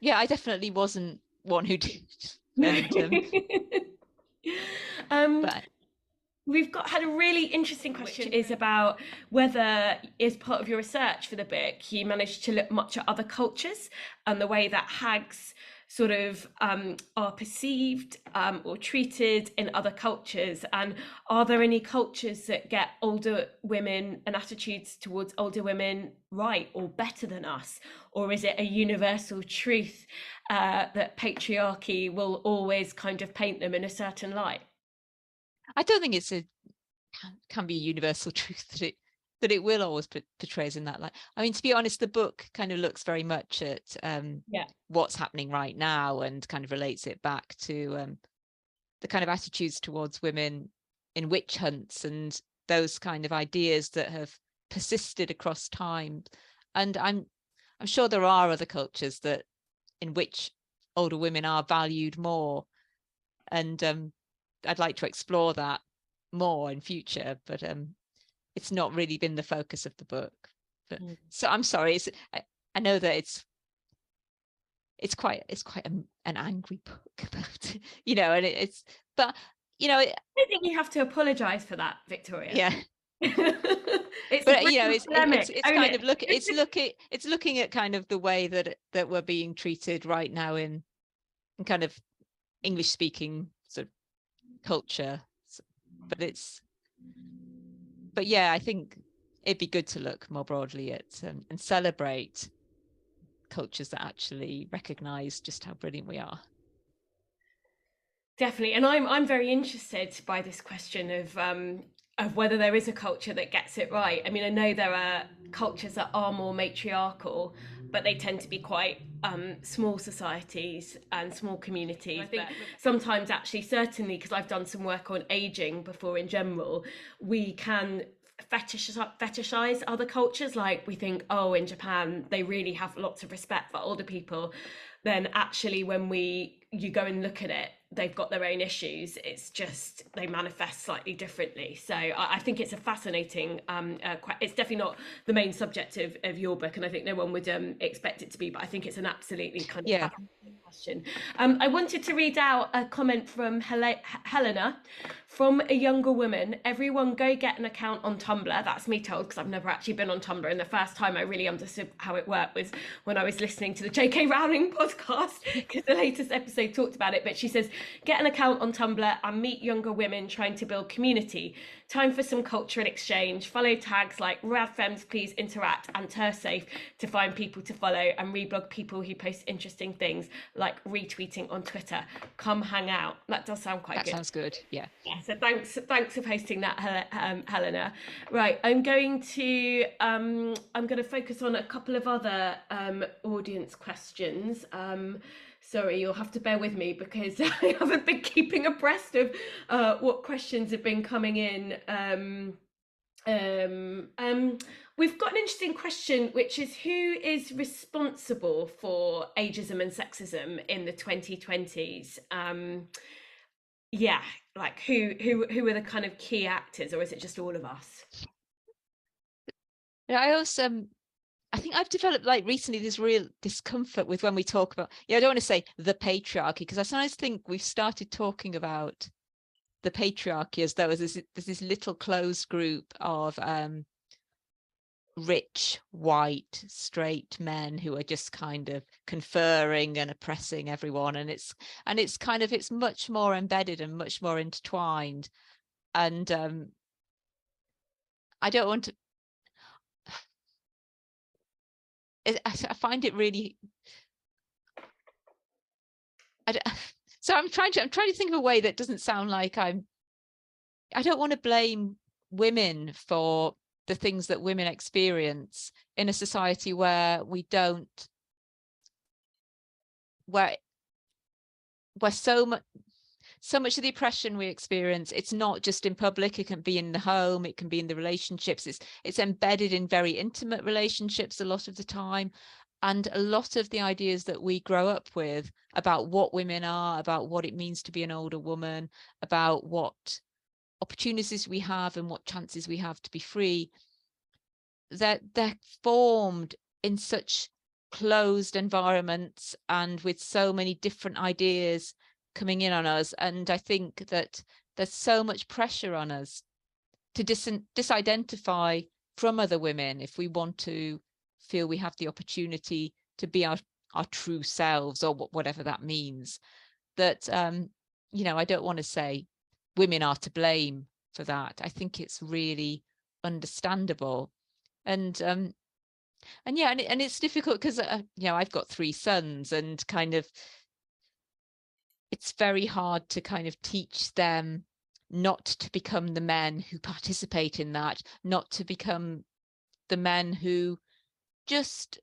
I definitely wasn't one who did. But we've had a really interesting question, which is about whether, as part of your research for the book, you managed to look much at other cultures and the way that hags sort of are perceived or treated in other cultures. And are there any cultures that get older women and attitudes towards older women right or better than us? Or is it a universal truth that patriarchy will always kind of paint them in a certain light? I don't think it's can be a universal truth that it will always portray us in that light. I mean, to be honest, the book kind of looks very much at what's happening right now and kind of relates it back to the kind of attitudes towards women in witch hunts and those kind of ideas that have persisted across time. And I'm sure there are other cultures that in which older women are valued more, and I'd like to explore that more in future, but it's not really been the focus of the book. But so I'm sorry, I know that it's quite an angry book about, you know, and but you know, I don't think you have to apologize for that, Victoria. Yeah. But you know, it's kind of it's looking at kind of the way that we're being treated right now in kind of English speaking sort of culture, but yeah, I think it'd be good to look more broadly at and celebrate cultures that actually recognize just how brilliant we are. Definitely, and I'm very interested by this question of whether there is a culture that gets it right. I mean, I know there are cultures that are more matriarchal, but they tend to be quite small societies and small communities. I think sometimes, actually, certainly, because I've done some work on aging before in general, we can fetishize other cultures. Like we think, oh, in Japan, they really have lots of respect for older people. then actually when you go and look at it, they've got their own issues. It's just they manifest slightly differently. So I think it's a fascinating. It's definitely not the main subject of your book, and I think no one would expect it to be. But I think it's an absolutely kind of Yeah. fascinating question. I wanted to read out a comment from Helena. From a younger woman, everyone go get an account on Tumblr. That's me told, because I've never actually been on Tumblr. And the first time I really understood how it worked was when I was listening to the J.K. Rowling podcast, because the latest episode talked about it. But she says, get an account on Tumblr and meet younger women trying to build community. Time for some culture and exchange. Follow tags like RadFems, please interact, and TerSafe to find people to follow, and reblog people who post interesting things like retweeting on Twitter. Come hang out. That does sound quite That good. sounds good. Yeah. Yeah, so thanks for posting that, Helena. Right, I'm going to focus on a couple of other audience questions. Sorry, you'll have to bear with me because I haven't been keeping abreast of what questions have been coming in. We've got an interesting question, which is who is responsible for ageism and sexism in the 2020s? Yeah, like who are the kind of key actors, or is it just all of us? Yeah, I think I've developed like recently this real discomfort with when we talk about, I don't want to say the patriarchy, because I sometimes think we've started talking about the patriarchy as though there's this little closed group of rich, white, straight men who are just kind of conferring and oppressing everyone. And it's kind of, it's much more embedded and much more intertwined. And I don't want to, I find it really, so I'm trying to think of a way that doesn't sound like I don't want to blame women for the things that women experience in a society where we don't, where so much of the oppression we experience, it's not just in public, it can be in the home, it can be in the relationships, it's embedded in very intimate relationships a lot of the time. And a lot of the ideas that we grow up with about what women are, about what it means to be an older woman, about what opportunities we have and what chances we have to be free, that they're formed in such closed environments and with so many different ideas coming in on us. And I think that there's so much pressure on us to disidentify from other women if we want to feel we have the opportunity to be our true selves, or whatever that means. That I don't want to say women are to blame for that. I think it's really understandable. And yeah, and it's difficult because I've got 3 sons, and kind of it's very hard to kind of teach them not to become the men who participate in that, not to become the men who just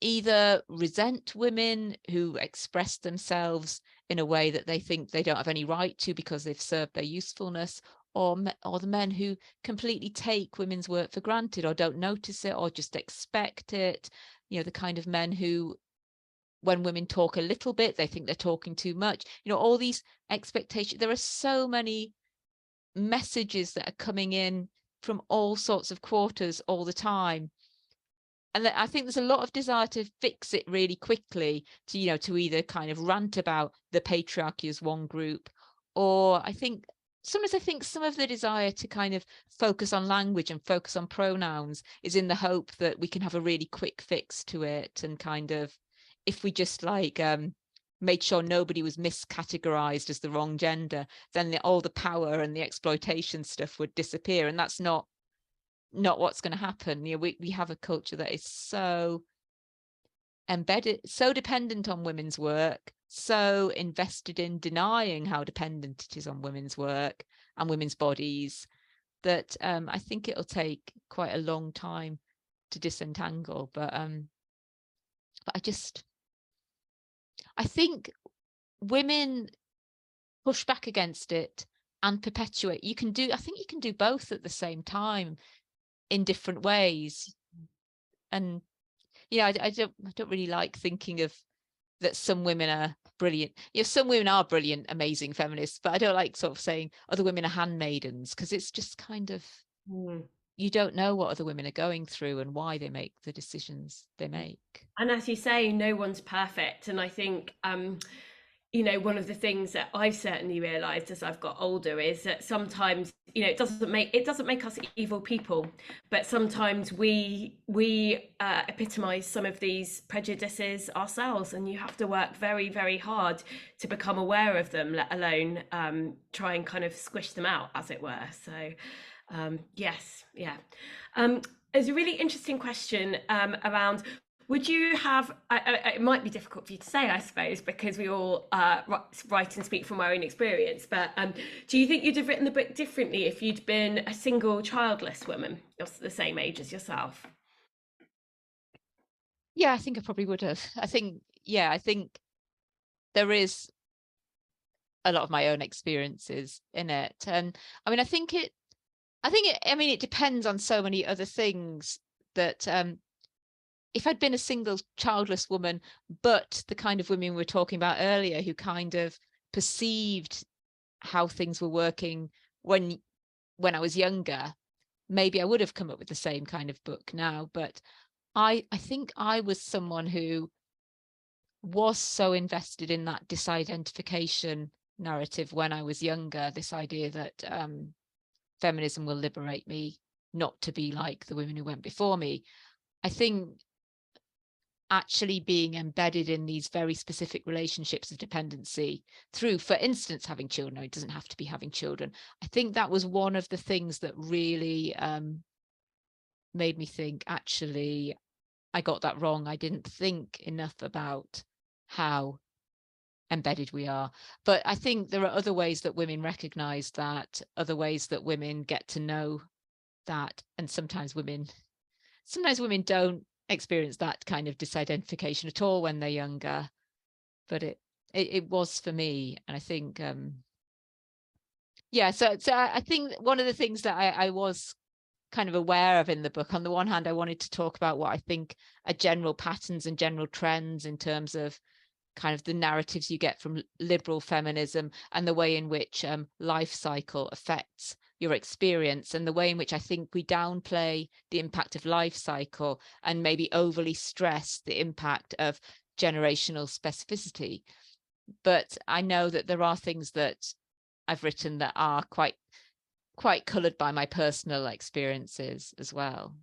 either resent women who express themselves in a way that they think they don't have any right to because they've served their usefulness, or the men who completely take women's work for granted, or don't notice it, or just expect it. The kind of men who, when women talk a little bit, they think they're talking too much. All these expectations. There are so many messages that are coming in from all sorts of quarters all the time. And I think there's a lot of desire to fix it really quickly, to either kind of rant about the patriarchy as one group, or I think some of the desire to kind of focus on language and focus on pronouns is in the hope that we can have a really quick fix to it. And kind of, if we just like made sure nobody was miscategorized as the wrong gender, then all the power and the exploitation stuff would disappear. And that's not what's going to happen. We have a culture that is so embedded, so dependent on women's work, so invested in denying how dependent it is on women's work and women's bodies, that I think it'll take quite a long time to disentangle. But I think women push back against it and perpetuate. I think you can do both at the same time in different ways. And I don't really like thinking of that some women are brilliant. Some women are brilliant, amazing feminists, but I don't like sort of saying other women are handmaidens, because it's just kind of, Mm. you don't know what other women are going through and why they make the decisions they make. And as you say, no one's perfect. And I think, one of the things that I've certainly realised as I've got older is that sometimes, it doesn't make us evil people, but sometimes we epitomise some of these prejudices ourselves, and you have to work very, very hard to become aware of them, let alone try and kind of squish them out, as it were. So, yes, yeah. Um, there's a really interesting question around, would you have, it might be difficult for you to say, I suppose, because we all write and speak from our own experience, but do you think you'd have written the book differently if you'd been a single childless woman, the same age as yourself? Yeah, I think I probably would have. I think there is a lot of my own experiences in it. And I mean, it depends on so many other things that if I'd been a single childless woman, but the kind of women we were talking about earlier who kind of perceived how things were working when I was younger, maybe I would have come up with the same kind of book now. But I think I was someone who was so invested in that disidentification narrative when I was younger, this idea that feminism will liberate me not to be like the women who went before me. I think actually being embedded in these very specific relationships of dependency through, for instance, having children, it doesn't have to be having children. I think that was one of the things that really made me think, actually, I got that wrong. I didn't think enough about how embedded we are. But I think there are other ways that women recognize that, other ways that women get to know that, and sometimes women don't experience that kind of disidentification at all when they're younger. But it was for me. And I think so I think one of the things that I was kind of aware of in the book, on the one hand, I wanted to talk about what I think are general patterns and general trends in terms of kind of the narratives you get from liberal feminism, and the way in which life cycle affects your experience, and the way in which I think we downplay the impact of life cycle and maybe overly stress the impact of generational specificity. But I know that there are things that I've written that are quite coloured by my personal experiences as well.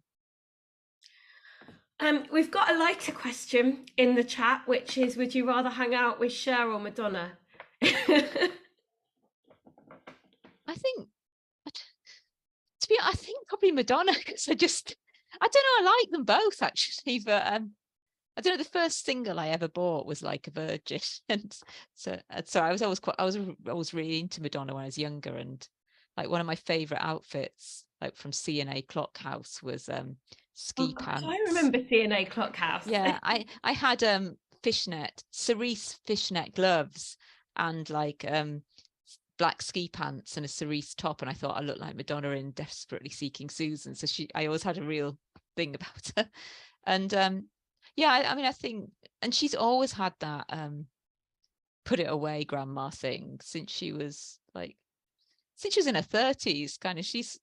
We've got a lighter question in the chat, which is, would you rather hang out with Cher or Madonna? I think, I think probably Madonna, because I don't know, I like them both actually, but I don't know, the first single I ever bought was Like a Virgin, and so I was really into Madonna when I was younger, and like one of my favorite outfits, like from C&A Clockhouse, was Oh ski gosh, I pants. remember C&A Clockhouse. Yeah, I had cerise fishnet gloves, and like black ski pants and a cerise top, and I thought I looked like Madonna in Desperately Seeking Susan. So I always had a real thing about her. And I mean, I think, and she's always had that put it away grandma thing since she was in her 30s, kind of. She's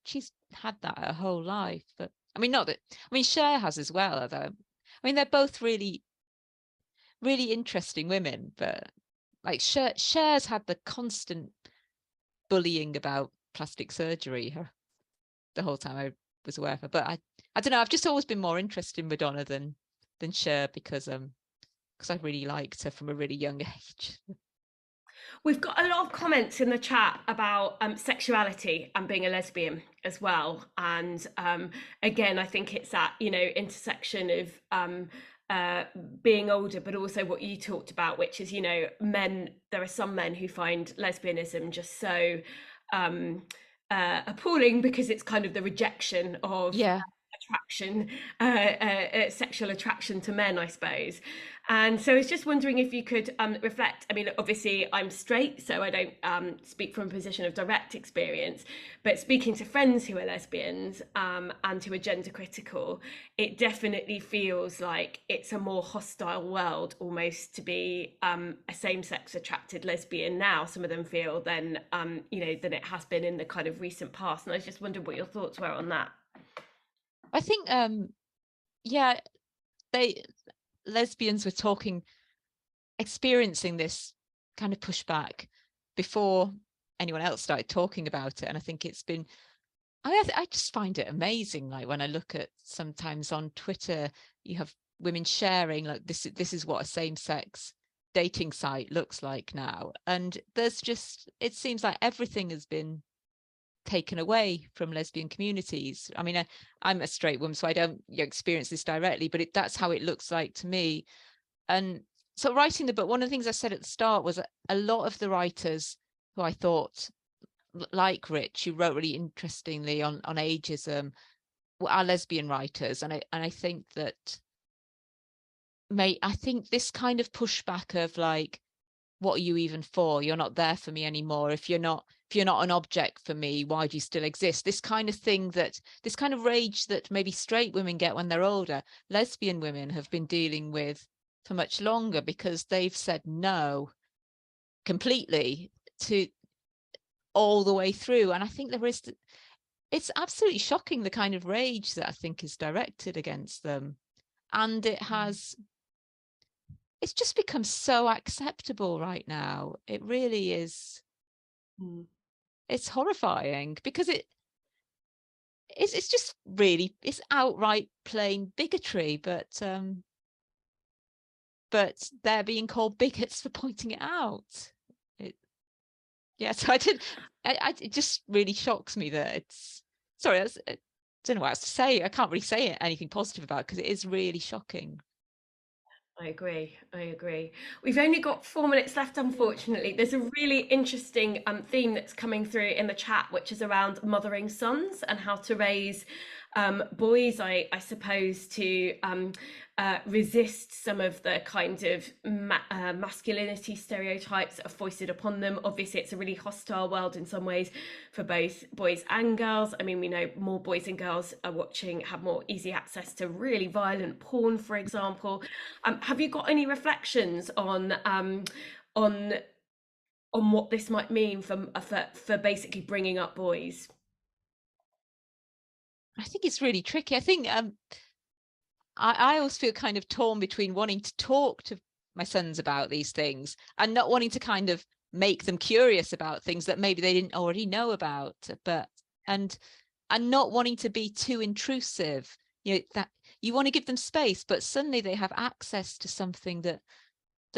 had that her whole life. But I mean, not that, I mean, Cher has as well, although I mean, they're both really, really interesting women, but like Cher's had the constant bullying about plastic surgery the whole time I was aware of her. But I don't know, I've just always been more interested in Madonna than Cher, because I really liked her from a really young age. We've got a lot of comments in the chat about sexuality and being a lesbian as well. And again, I think it's that, intersection of being older, but also what you talked about, which is, men, there are some men who find lesbianism just so appalling, because it's kind of the rejection of Yeah. attraction, sexual attraction to men, I suppose. And so I was just wondering if you could reflect. I mean, obviously, I'm straight, so I don't speak from a position of direct experience, but speaking to friends who are lesbians and who are gender critical, it definitely feels like it's a more hostile world almost to be a same-sex attracted lesbian now. Some of them feel than than it has been in the kind of recent past. And I just wondered what your thoughts were on that. I think yeah, they lesbians were experiencing this kind of pushback before anyone else started talking about it. And I think it's been, I just find it amazing. Like when I look at sometimes on Twitter, you have women sharing like this is what a same-sex dating site looks like now. And there's just, it seems like everything has been taken away from lesbian communities. I mean, I'm a straight woman, so I don't experience this directly, but that's how it looks like to me. And so writing the book, one of the things I said at the start was a lot of the writers who I thought, like Rich, who wrote really interestingly on ageism, are lesbian writers. And I think that I think this kind of pushback of like, what are you even for? You're not there for me anymore. If you're not an object for me, why do you still exist? This kind of thing, that this kind of rage that maybe straight women get when they're older, lesbian women have been dealing with for much longer, because they've said no completely to all the way through. And I think it's absolutely shocking, the kind of rage that I think is directed against them. And it's just become so acceptable right now. It really is. Mm. It's horrifying, because it's just really, it's outright plain bigotry, but they're being called bigots for pointing it out. Yeah, so it just really shocks me that it's, sorry, I don't know what else to say. I can't really say anything positive about it, because it is really shocking. I agree. I agree. We've only got 4 minutes left, unfortunately. There's a really interesting theme that's coming through in the chat, which is around mothering sons and how to raise boys, I suppose, to resist some of the kind of masculinity stereotypes that are foisted upon them. Obviously, it's a really hostile world in some ways for both boys and girls. I mean, we know more boys and girls are have more easy access to really violent porn, for example. Have you got any reflections on on what this might mean for basically bringing up boys? I think it's really tricky. I think I always feel kind of torn between wanting to talk to my sons about these things and not wanting to kind of make them curious about things that maybe they didn't already know about, but and not wanting to be too intrusive. That you want to give them space, but suddenly they have access to something that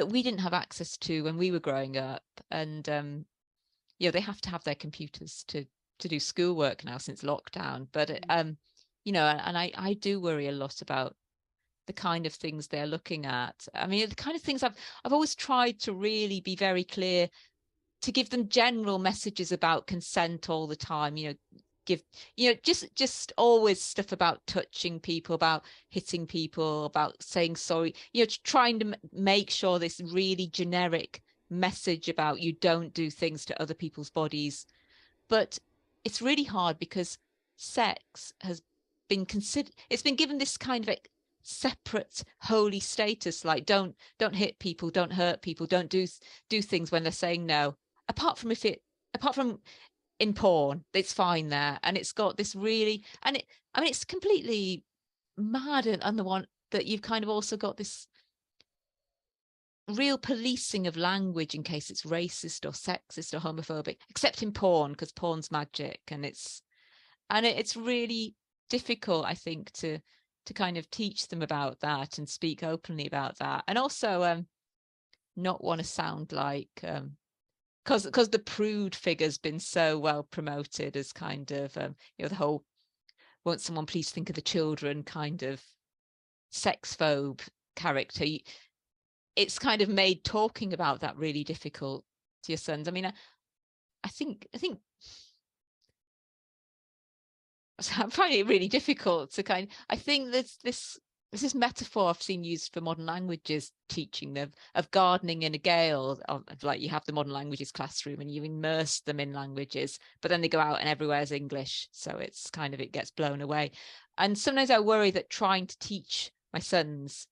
we didn't have access to when we were growing up. And they have to have their computers to do schoolwork now since lockdown. But and I do worry a lot about the kind of things they're looking at. I mean, the kind of things I've always tried to really be very clear, to give them general messages about consent all the time. Give just always stuff about touching people, about hitting people, about saying sorry. Trying to make sure this really generic message about you don't do things to other people's bodies. But it's really hard, because sex has been considered, it's been given this kind of separate holy status, like don't hit people, don't hurt people, don't do things when they're saying no, apart from in porn, it's fine there. And it's got this really, I mean it's completely mad. And the one that you've kind of also got this real policing of language in case it's racist or sexist or homophobic, except in porn, because porn's magic. And it's really difficult, I think, to kind of teach them about that and speak openly about that. And also not want to sound like because the prude figure's been so well promoted as kind of the whole won't someone please think of the children kind of sex phobe character. It's kind of made talking about that really difficult to your sons. I mean, I think So I'm finding it really difficult to I think this metaphor I've seen used for modern languages teaching them of gardening in a gale, of like you have the modern languages classroom and you immerse them in languages, but then they go out and everywhere's English. So it's kind of, it gets blown away. And sometimes I worry that trying to teach my sons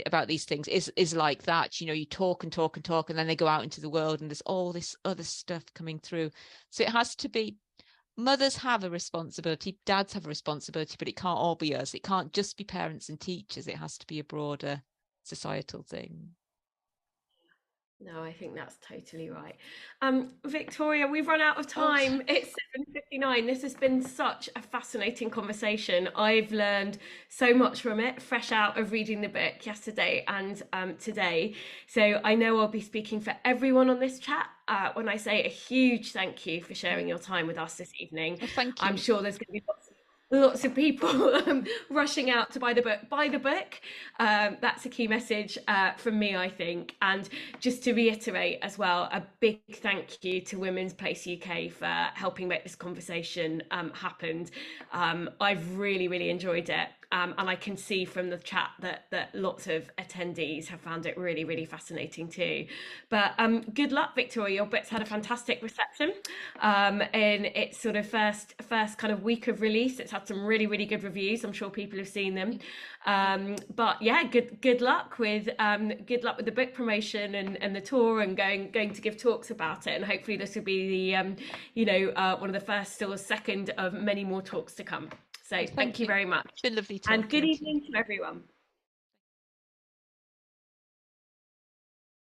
about these things is like that. You talk and talk and talk, and then they go out into the world and there's all this other stuff coming through. So it has to be, mothers have a responsibility, dads have a responsibility, but it can't all be us. It can't just be parents and teachers. It has to be a broader societal thing. No, I think that's totally right. Victoria, we've run out of Oh, time. It's 7:59. This has been such a fascinating conversation. I've learned so much from it, fresh out of reading the book yesterday and today. So I know I'll be speaking for everyone on this chat when I say a huge thank you for sharing your time with us this evening. well, thank I'm you. sure there's going to be lots of people rushing out to buy the book. Buy the book. That's a key message from me, I think. And just to reiterate as well, a big thank you to Women's Place UK for helping make this conversation happen. I've really, really enjoyed it. And I can see from the chat that lots of attendees have found it really, really fascinating too. But good luck, Victoria. Your book's had a fantastic reception in its sort of first kind of week of release. It's had some really, really good reviews. I'm sure people have seen them. But yeah, good luck with the book promotion and the tour, and going to give talks about it. And hopefully this will be the one of the first or second of many more talks to come. So thank you very much. It's been lovely And good talking to you. evening to everyone.